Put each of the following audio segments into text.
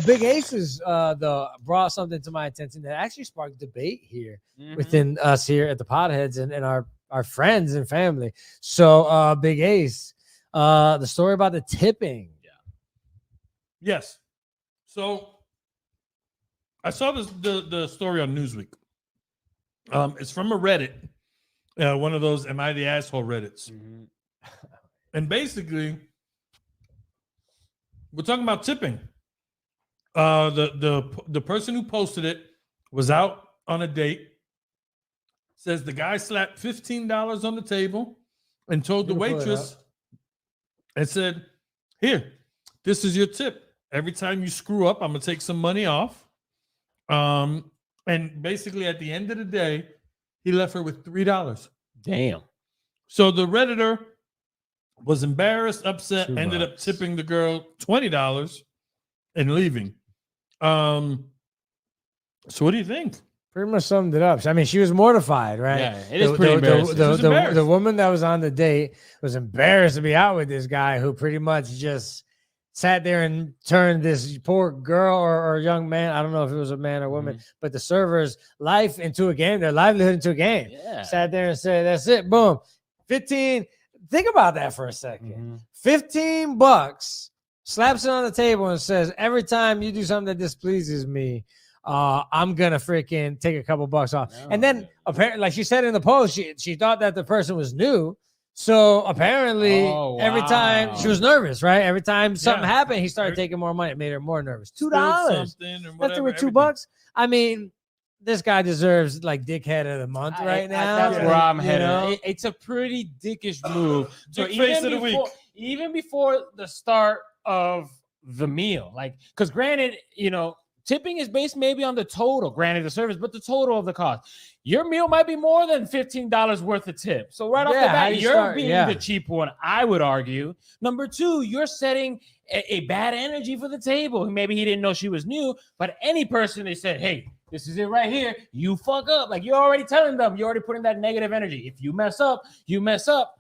Big Aces brought something to my attention that actually sparked debate here within us here at the Podheads and our friends and family. So Big Ace, the story about the tipping. Yes. So I saw the story on Newsweek. It's from a Reddit, one of those "Am I the asshole" Reddits, and basically, we're talking about tipping. The person who posted it was out on a date. Says the guy slapped $15 on the table and told the waitress and said, "Here, this is your tip. Every time you screw up, I'm gonna take some money off." And basically, at the end of the day, he left her with $3. Damn. So the Redditor was embarrassed, upset, ended up tipping the girl $20 and leaving. So what do you think? Pretty much summed it up. I mean, she was mortified, right? Yeah, it is pretty embarrassing. The woman that was on the date was embarrassed to be out with this guy who pretty much just sat there and turned this poor girl or young man, I don't know if it was a man or woman, but the server's life into a game, their livelihood into a game. Yeah. Sat there and said, that's it, boom. 15. Think about that for a second. $15, slaps it on the table and says, every time you do something that displeases me, I'm gonna freaking take a couple bucks off. And then apparently, like she said in the post, she thought that the person was new. So apparently, every time she was nervous, right? Every time something happened, he started taking more money. It made her more nervous. $2. That's with $2. I mean, this guy deserves like dickhead of the month right now. That's where I'm headed. It's a pretty dickish move. So even before the start of the meal, like, because granted, tipping is based maybe on the total, granted the service, but the total of the cost. Your meal might be more than $15 worth of tip. So right off the bat, you're being the cheap one, I would argue. Number two, you're setting a bad energy for the table. Maybe he didn't know she was new, but any person they said, hey, this is it right here. You fuck up. Like, you're already telling them, you're already putting that negative energy. If you mess up, you mess up.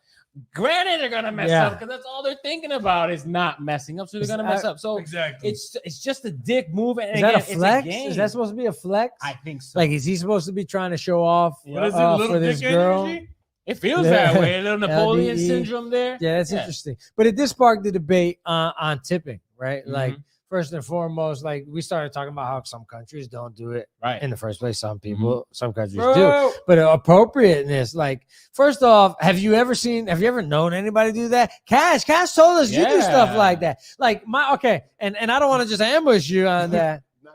Granted, they're gonna mess up because that's all they're thinking about is not messing up. So they're gonna mess up. So it's just a dick move. And is that a flex? Is that supposed to be a flex? I think so. Like, is he supposed to be trying to show off for this girl? Energy? It feels that way. A little Napoleon syndrome there. Yeah, that's interesting. But it did spark the debate on tipping, right? Like, first and foremost, like, we started talking about how some countries don't do it in the first place. Some people, some countries do. But appropriateness, like, first off, have you ever known anybody do that? Cash told us you do stuff like that. Like, and I don't want to just ambush you on that. I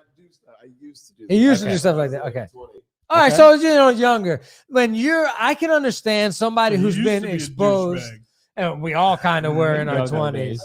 used to do. He used to do stuff like that. Okay. All right, so younger. When I can understand somebody who's been exposed, and we all kind of were in our 20s.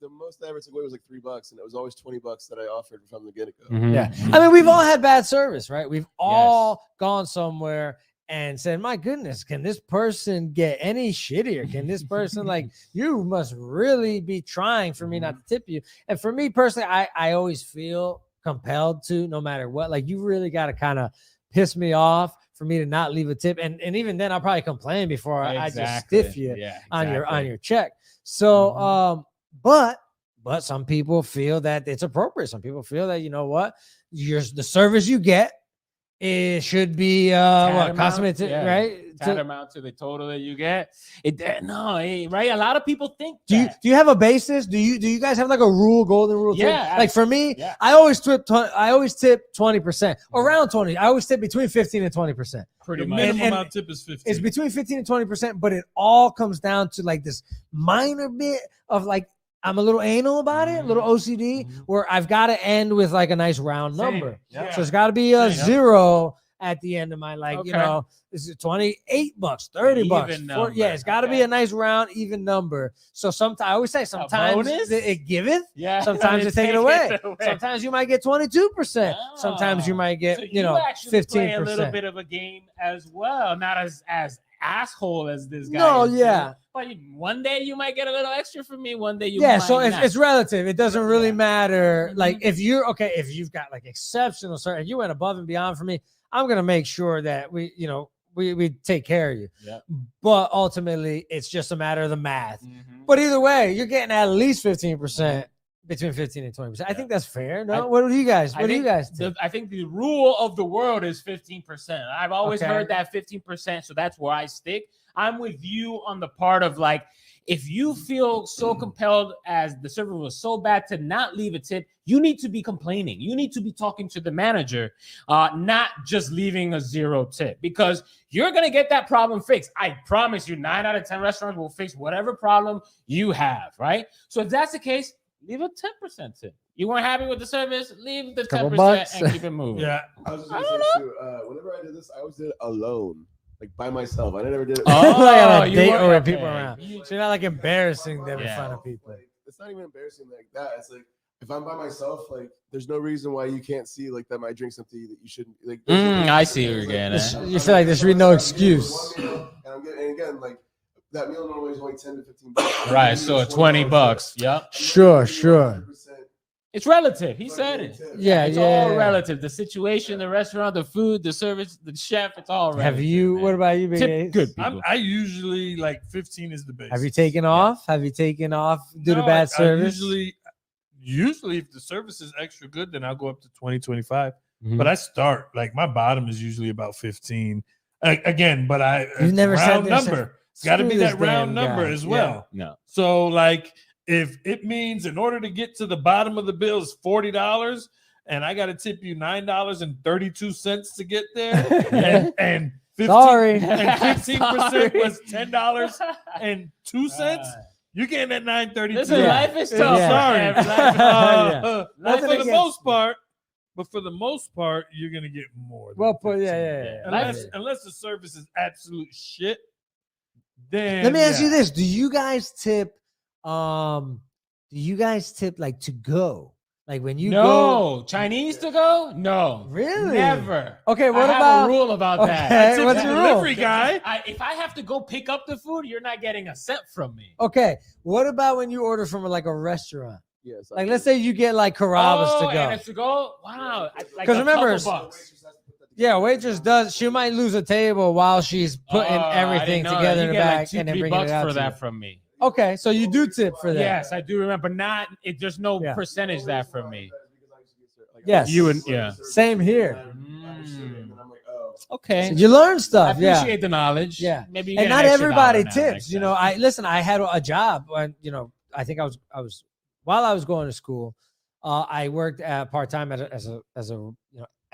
The most I ever took away was like $3, and it was always $20 that I offered from the get-go. Yeah, I mean, we've all had bad service, right? We've all gone somewhere and said, "My goodness, can this person get any shittier? Can this person like you must really be trying for me not to tip you?" And for me personally, I always feel compelled to, no matter what. Like, you really got to kind of piss me off for me to not leave a tip, and even then, I'll probably complain before I just stiff you on your check. So, but some people feel that it's appropriate. Some people feel that, you know what, the service you get, it should be cosmetic, right? Tantamount to the total that you get. Right? A lot of people think. Do you have a basis? Do you guys have like a golden rule? Yeah. Like for me, I always tip 20%, around 20. I always tip between 15 and 20%. Pretty much. Minimum amount tip is 15. It's between 15 and 20%, but it all comes down to like this minor bit of like, I'm a little anal about it, a little OCD, where I've got to end with like a nice round number. So it's got to be a zero at the end of my, like, this is $28, $30. It's got to be a nice round, even number. So sometimes, I always say, sometimes it giveth, sometimes it take it away. Sometimes you might get 22%. Sometimes you might get, 15%. Play a little bit of a game as well, not as asshole as this guy. No, yeah. But one day you might get a little extra from me. One day you might so not. It's relative. It doesn't really matter. Like, if you've got like exceptional service, if you went above and beyond for me, I'm gonna make sure that we take care of you. Yeah. But ultimately, it's just a matter of the math. But either way, you're getting at least 15%. between 15 and 20%. I think that's fair. No, what do you guys? What do you guys think? I think the rule of the world is 15%. I've always heard that 15%, so that's where I stick. I'm with you on the part of like, if you feel so compelled as the server was so bad to not leave a tip, you need to be complaining. You need to be talking to the manager, not just leaving a 0 tip, because you're going to get that problem fixed. I promise you 9 out of 10 restaurants will fix whatever problem you have, right? So if that's the case, leave a 10% tip. You weren't happy with the service, leave the 10% and keep it moving. Yeah. I was just going to say too, whenever I did this, I always did it alone. Like by myself. I never did it. Like on a date or with people around. So you're not like embarrassing them in front of people. Like, it's not even embarrassing like that. It's like if I'm by myself, like there's no reason why you can't see like that my drink's empty that you shouldn't like. I see what you're getting at. You feel like there's really no excuse. And again, like that meal normally is only 10 to 15 bucks. Right, so $20. Yep. Sure. It's relative. He said it. Yeah, it's all relative. The situation, the restaurant, the food, the service, the chef, it's all relative. Have you, what about you, Big Ace? Good people. I usually like 15 is the base. Have you taken off? Have you taken off due to bad service? Usually if the service is extra good, then I'll go up to 20, 25. But I start, like my bottom is usually about 15. Again, but You've never round number. It's got to be that round number as well. Yeah. No. So like, if it means in order to get to the bottom of the bill is $40 and I got to tip you $9.32 to get there and 15% was $10.02, you're getting that $9.32. Listen, life is tough. Sorry. Life for the most part, you're going to get more. Well put, yeah. Unless the service is absolute shit. Then let me ask you this. Do you guys tip like to go? Like when you go Chinese to go? No. Really? Never. Okay, what I about have a rule about that? Okay, what's your delivery rule? guy? If I have to go pick up the food, you're not getting a cent from me. Okay, what about when you order from like a restaurant? Yes. Like let's say you get like Carrabba's to go. And it's to go? Wow. Because remember, yeah, waitress does. She might lose a table while she's putting everything together in the bag and then bringing it out for to that you. from me. Okay, so you do tip for that. Yes, I do remember. There's no percentage that from me. Yes, same here. Okay, so you learn stuff. I appreciate the knowledge. Yeah, maybe. You and not everybody tips. Now, I had a job when I think I was while I was going to school. I worked part time as a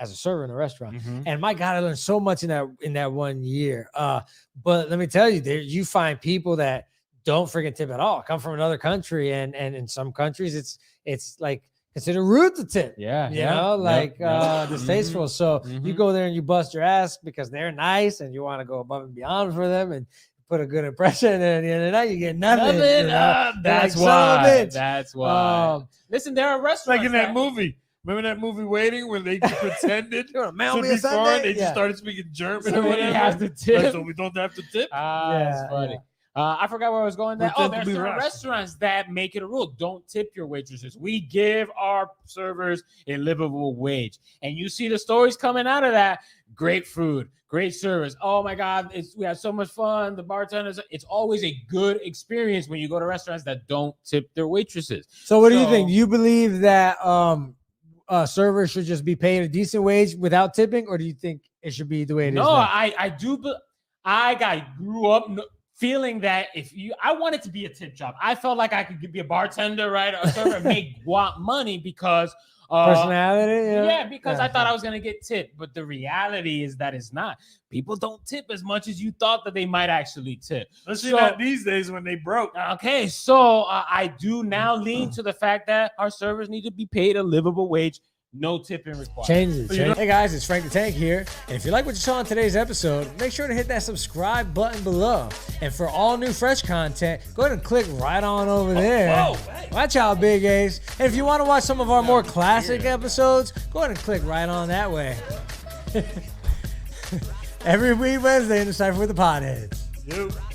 server in a restaurant, and my God, I learned so much in that 1 year. But let me tell you, you find people that don't freaking tip at all, come from another country, and in some countries it's like considered rude to tip. Distasteful. So you go there and you bust your ass because they're nice and you want to go above and beyond for them and put a good impression, and at the end of the night you get nothing. That's why. That's why. Listen, there are restaurants like in that movie. Remember that movie Waiting where they pretended to be foreign? They just started speaking German or whatever. Have to tip. So we don't have to tip. That's funny. I forgot where I was going. There's certain restaurants that make it a rule. Don't tip your waitresses. We give our servers a livable wage. And you see the stories coming out of that. Great food, great service. Oh my God, we had so much fun. The bartenders, it's always a good experience when you go to restaurants that don't tip their waitresses. So what do you think? You believe that servers should just be paid a decent wage without tipping, or do you think it should be the way it is now? I do. I grew up feeling that I wanted to be a tip job. I felt like I could be a bartender, right? A server, make money because personality. Because I thought I was going to get tipped. But the reality is that it's not. People don't tip as much as you thought that they might actually tip. Especially not these days when they broke. Okay, so I do now lean to the fact that our servers need to be paid a livable wage. No tipping required. Change it. Hey guys, it's Frank the Tank here. And if you like what you saw in today's episode, make sure to hit that subscribe button below. And for all new fresh content, go ahead and click right on over there. Watch out, Big Ace. And if you want to watch some of our more classic episodes, go ahead and click right on that way. Every week Wednesday in the Cypher with the Podheads.